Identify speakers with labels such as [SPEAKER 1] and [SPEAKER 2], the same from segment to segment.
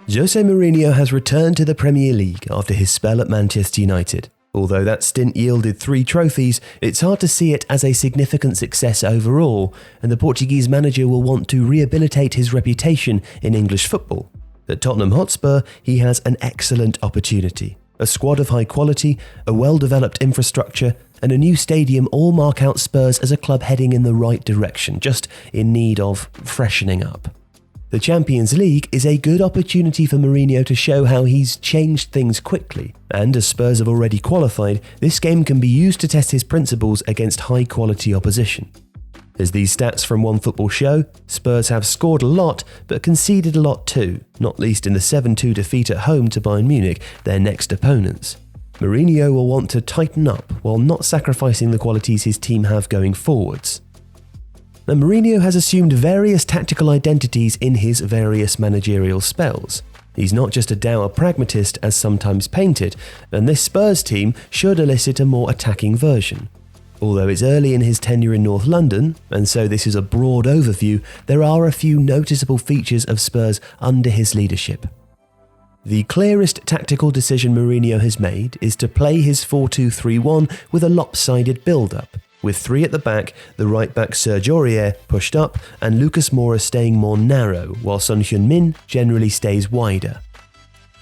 [SPEAKER 1] Jose Mourinho has returned to the Premier League after his spell at Manchester United. Although that stint yielded 3 trophies, it's hard to see it as a significant success overall, and the Portuguese manager will want to rehabilitate his reputation in English football. At Tottenham Hotspur, he has an excellent opportunity. A squad of high quality, a well-developed infrastructure, and a new stadium all mark out Spurs as a club heading in the right direction, just in need of freshening up. The Champions League is a good opportunity for Mourinho to show how he's changed things quickly, and as Spurs have already qualified, this game can be used to test his principles against high-quality opposition. As these stats from OneFootball show, Spurs have scored a lot, but conceded a lot too, not least in the 7-2 defeat at home to Bayern Munich, their next opponents. Mourinho will want to tighten up while not sacrificing the qualities his team have going forwards. Now, Mourinho has assumed various tactical identities in his various managerial spells. He's not just a dour pragmatist as sometimes painted, and this Spurs team should elicit a more attacking version. Although it's early in his tenure in North London, and so this is a broad overview, there are a few noticeable features of Spurs under his leadership. The clearest tactical decision Mourinho has made is to play his 4-2-3-1 with a lopsided build-up, with 3 at the back, the right-back Serge Aurier pushed up and Lucas Moura staying more narrow, while heung-min generally stays wider.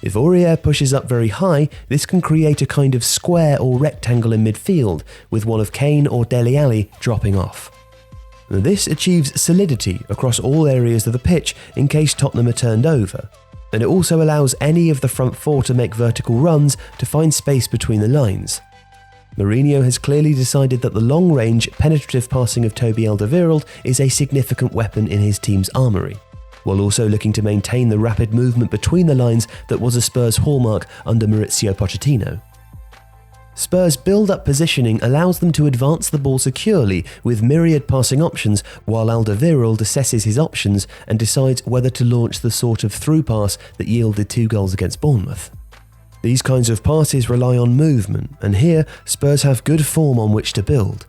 [SPEAKER 1] If Aurier pushes up very high, this can create a kind of square or rectangle in midfield, with one of Kane or Dele Alli dropping off. This achieves solidity across all areas of the pitch in case Tottenham are turned over, and it also allows any of the front 4 to make vertical runs to find space between the lines. Mourinho has clearly decided that the long-range, penetrative passing of Toby Alderweireld is a significant weapon in his team's armoury, while also looking to maintain the rapid movement between the lines that was a Spurs hallmark under Maurizio Pochettino. Spurs' build-up positioning allows them to advance the ball securely with myriad passing options, while Alderweireld assesses his options and decides whether to launch the sort of through pass that yielded 2 goals against Bournemouth. These kinds of passes rely on movement, and here Spurs have good form on which to build.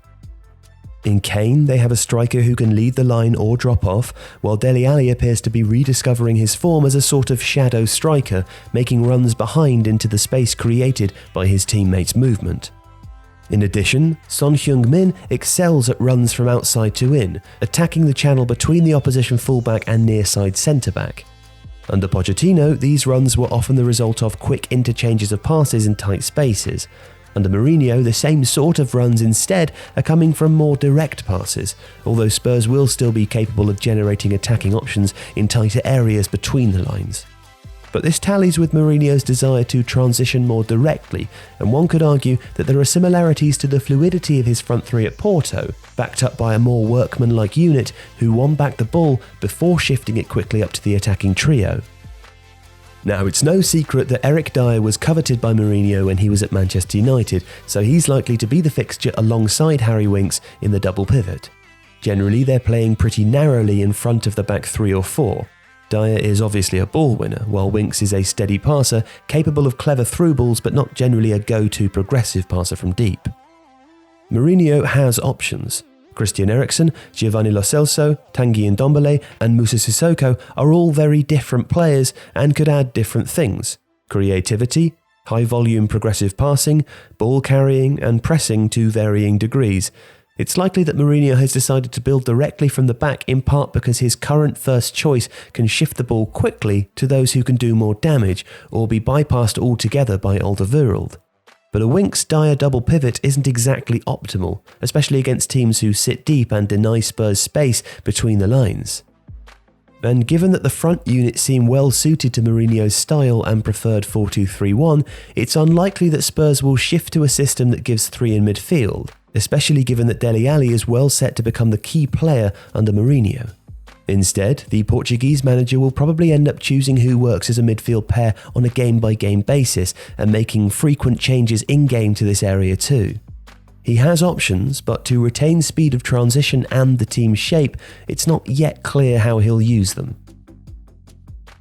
[SPEAKER 1] In Kane, they have a striker who can lead the line or drop off, while Dele Alli appears to be rediscovering his form as a sort of shadow striker, making runs behind into the space created by his teammates' movement. In addition, heung-min excels at runs from outside to in, attacking the channel between the opposition fullback and near-side centre-back. Under Pochettino, these runs were often the result of quick interchanges of passes in tight spaces. Under Mourinho, the same sort of runs instead are coming from more direct passes, although Spurs will still be capable of generating attacking options in tighter areas between the lines. But this tallies with Mourinho's desire to transition more directly, and one could argue that there are similarities to the fluidity of his front 3 at Porto, backed up by a more workmanlike unit who won back the ball before shifting it quickly up to the attacking trio. Now, it's no secret that Eric Dier was coveted by Mourinho when he was at Manchester United, so he's likely to be the fixture alongside Harry Winks in the double pivot. Generally, they're playing pretty narrowly in front of the back 3 or 4. Dier is obviously a ball winner, while Winks is a steady passer, capable of clever through balls but not generally a go-to progressive passer from deep. Mourinho has options. Christian Eriksen, Giovanni Lo Celso, Tanguy Ndombele and Moussa Sissoko are all very different players and could add different things: creativity, high-volume progressive passing, ball carrying and pressing to varying degrees. It's likely that Mourinho has decided to build directly from the back in part because his current first choice can shift the ball quickly to those who can do more damage or be bypassed altogether by Alderweireld. But a Winks-Dier double pivot isn't exactly optimal, especially against teams who sit deep and deny Spurs space between the lines. And given that the front unit seem well suited to Mourinho's style and preferred 4-2-3-1, it's unlikely that Spurs will shift to a system that gives 3 in midfield, especially given that Dele Alli is well set to become the key player under Mourinho. Instead, the Portuguese manager will probably end up choosing who works as a midfield pair on a game-by-game basis and making frequent changes in-game to this area too. He has options, but to retain speed of transition and the team's shape, it's not yet clear how he'll use them.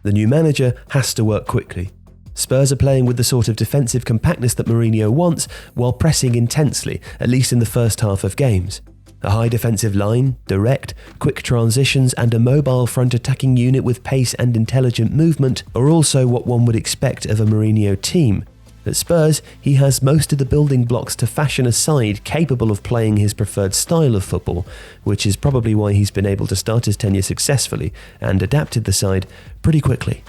[SPEAKER 1] The new manager has to work quickly. Spurs are playing with the sort of defensive compactness that Mourinho wants while pressing intensely, at least in the first half of games. A high defensive line, direct, quick transitions and a mobile front attacking unit with pace and intelligent movement are also what one would expect of a Mourinho team. At Spurs, he has most of the building blocks to fashion a side capable of playing his preferred style of football, which is probably why he's been able to start his tenure successfully and adapted the side pretty quickly.